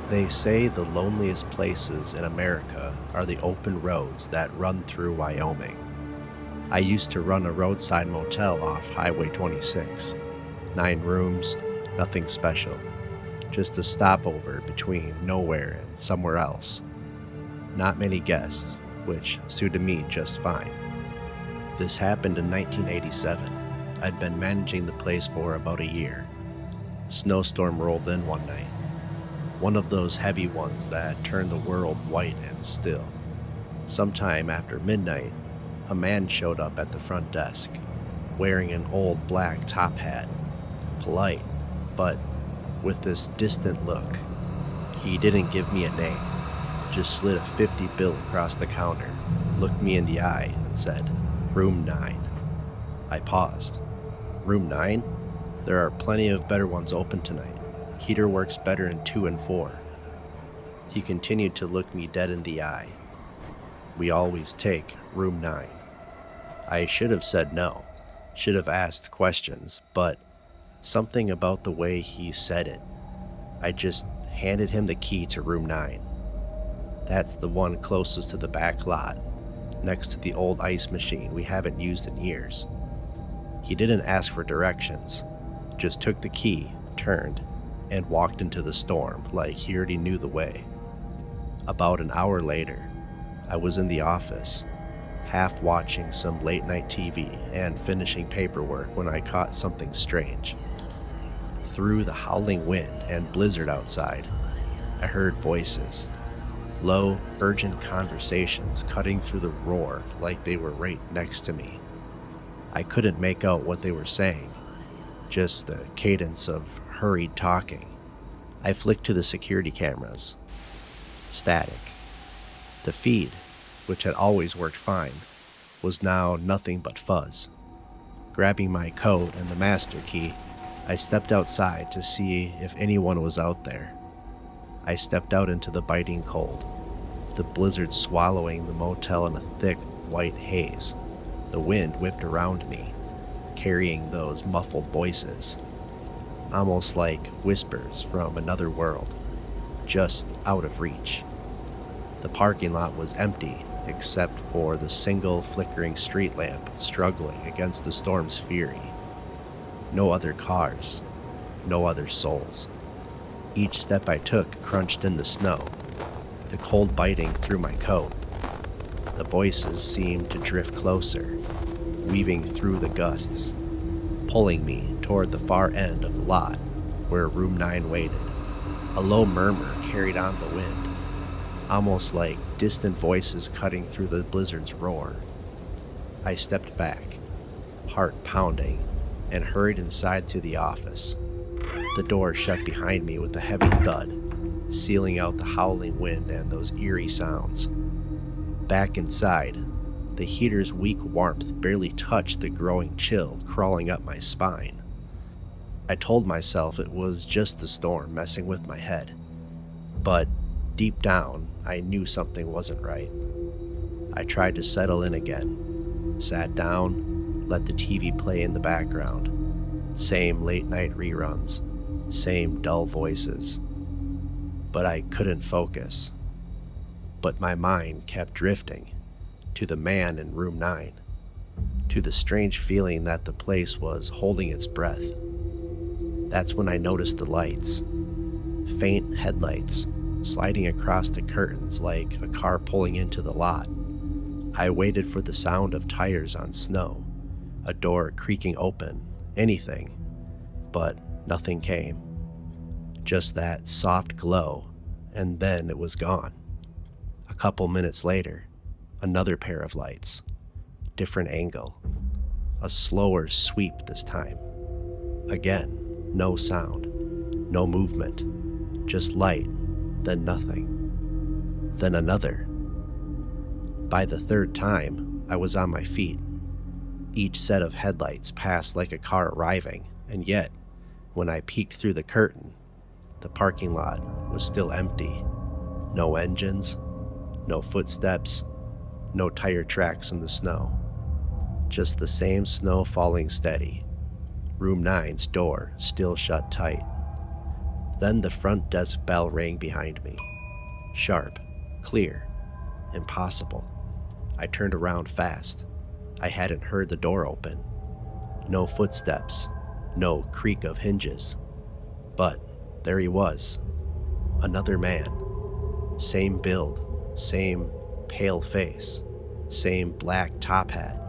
They say the loneliest places in America are the open roads that run through Wyoming. I used to run a roadside motel off Highway 26. 9 rooms, nothing special. Just a stopover between nowhere and somewhere else. Not many guests, which suited me just fine. This happened in 1987. I'd been managing the place for about a year. Snowstorm rolled in one night. One of those heavy ones that turned the world white and still. Sometime after midnight, a man showed up at the front desk, wearing an old black top hat. Polite, but with this distant look. He didn't give me a name, just slid a 50 bill across the counter, looked me in the eye, and said, "Room 9. I paused. "Room 9? There are plenty of better ones open tonight. Heater works better in 2 and 4. He continued to look me dead in the eye. "We always take room 9. I should have said no, should have asked questions, but something about the way he said it. I just handed him the key to room 9. That's the one closest to the back lot, next to the old ice machine we haven't used in years. He didn't ask for directions, just took the key, turned, and walked into the storm like he already knew the way. About an hour later, I was in the office, half watching some late night TV and finishing paperwork when I caught something strange. Through the howling wind and blizzard outside, I heard voices. Low, urgent conversations cutting through the roar like they were right next to me. I couldn't make out what they were saying, just the cadence of hurried talking. I flicked to the security cameras. Static. The feed, which had always worked fine, was now nothing but fuzz. Grabbing my coat and the master key, I stepped outside to see if anyone was out there. I stepped out into the biting cold, the blizzard swallowing the motel in a thick, white haze. The wind whipped around me, carrying those muffled voices, almost like whispers from another world, just out of reach. The parking lot was empty except for the single flickering street lamp struggling against the storm's fury. No other cars, no other souls. Each step I took crunched in the snow, the cold biting through my coat. The voices seemed to drift closer, weaving through the gusts, pulling me toward the far end of the lot where room 9 waited. A low murmur carried on the wind, almost like distant voices cutting through the blizzard's roar. I stepped back, heart pounding, and hurried inside to the office. The door shut behind me with a heavy thud, sealing out the howling wind and those eerie sounds. Back inside, the heater's weak warmth barely touched the growing chill crawling up my spine. I told myself it was just the storm messing with my head, but deep down, I knew something wasn't right. I tried to settle in again, sat down, let the TV play in the background. Same late night reruns, same dull voices. But I couldn't focus. But my mind kept drifting to the man in room 9, to the strange feeling that the place was holding its breath. That's when I noticed the lights, faint headlights sliding across the curtains like a car pulling into the lot. I waited for the sound of tires on snow, a door creaking open, anything, but nothing came. Just that soft glow, and then it was gone. A couple minutes later, another pair of lights, different angle, a slower sweep this time. Again, no sound, no movement, just light, then nothing, then another. By the third time, I was on my feet. Each set of headlights passed like a car arriving, and yet, when I peeked through the curtain, the parking lot was still empty. No engines, no footsteps, no tire tracks in the snow. Just the same snow falling steady. Room 9's door still shut tight. Then the front desk bell rang behind me. Sharp, clear, impossible. I turned around fast. I hadn't heard the door open. No footsteps, no creak of hinges. But there he was. Another man. Same build, same pale face, same black top hat.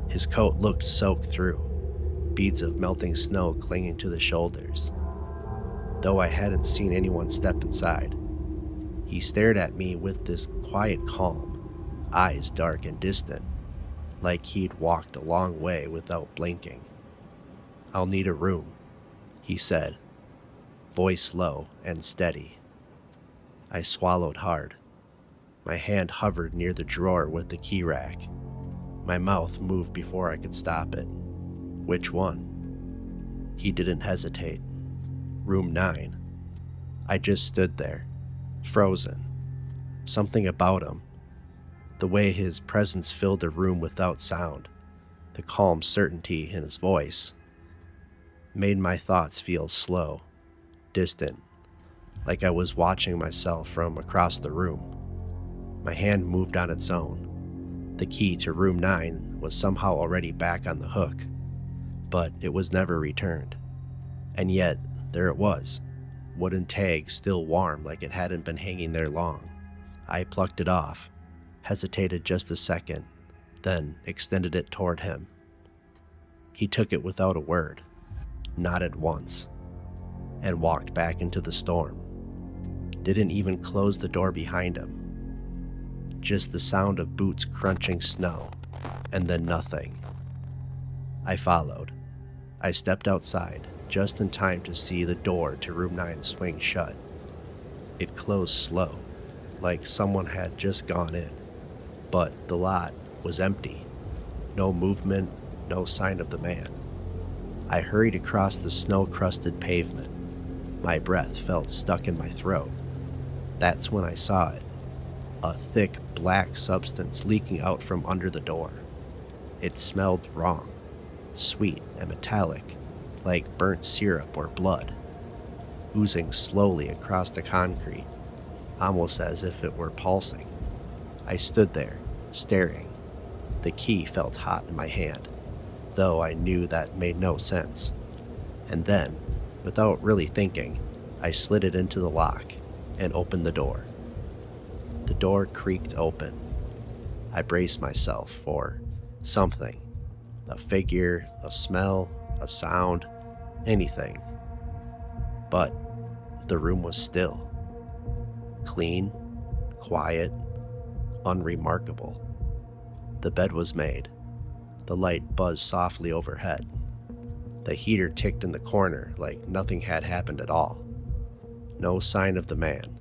His coat looked soaked through, beads of melting snow clinging to the shoulders. Though I hadn't seen anyone step inside, he stared at me with this quiet calm, eyes dark and distant, like he'd walked a long way without blinking. "I'll need a room," he said, voice low and steady. I swallowed hard. My hand hovered near the drawer with the key rack. My mouth moved before I could stop it. "Which one?" He didn't hesitate. "Room 9. I just stood there, frozen. Something about him, the way his presence filled the room without sound, the calm certainty in his voice, made my thoughts feel slow, distant, like I was watching myself from across the room. My hand moved on its own. The key to room 9 was somehow already back on the hook, but it was never returned. And yet, there it was, wooden tag still warm like it hadn't been hanging there long. I plucked it off, hesitated just a second, then extended it toward him. He took it without a word, nodded once, and walked back into the storm. Didn't even close the door behind him. Just the sound of boots crunching snow, and then nothing. I followed. I stepped outside, just in time to see the door to room 9 swing shut. It closed slow, like someone had just gone in, but the lot was empty. No movement, no sign of the man. I hurried across the snow-crusted pavement. My breath felt stuck in my throat. That's when I saw it, a thick black substance leaking out from under the door. It smelled wrong, sweet and metallic, like burnt syrup or blood, oozing slowly across the concrete, almost as if it were pulsing. I stood there, staring. The key felt hot in my hand, though I knew that made no sense. And then, without really thinking, I slid it into the lock and opened the door. The door creaked open. I braced myself for something, a figure, a smell, a sound, anything. But the room was still. Clean, quiet, unremarkable. The bed was made. The light buzzed softly overhead. The heater ticked in the corner like nothing had happened at all. No sign of the man.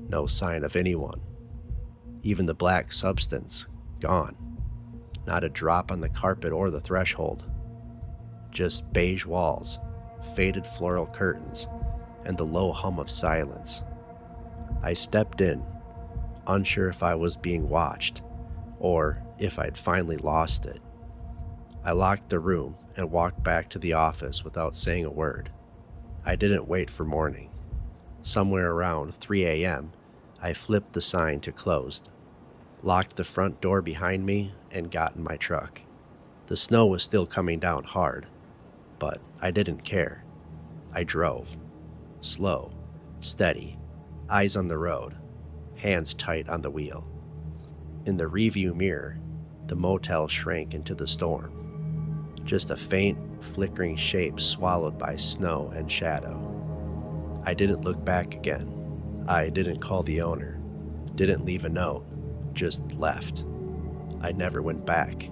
No sign of anyone. Even the black substance, gone. Not a drop on the carpet or the threshold. Just beige walls, faded floral curtains, and the low hum of silence. I stepped in, unsure if I was being watched, or if I'd finally lost it. I locked the room and walked back to the office without saying a word. I didn't wait for morning. Somewhere around 3 a.m., I flipped the sign to closed, locked the front door behind me, and got in my truck. The snow was still coming down hard, but I didn't care. I drove. Slow, steady, eyes on the road, hands tight on the wheel. In the rearview mirror, the motel shrank into the storm. Just a faint, flickering shape swallowed by snow and shadow. I didn't look back again. I didn't call the owner, didn't leave a note, just left. I never went back.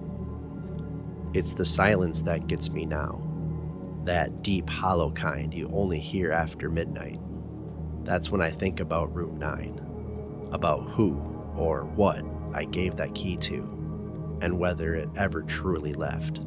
It's the silence that gets me now. That deep, hollow kind you only hear after midnight. That's when I think about room 9, about who or what I gave that key to, and whether it ever truly left.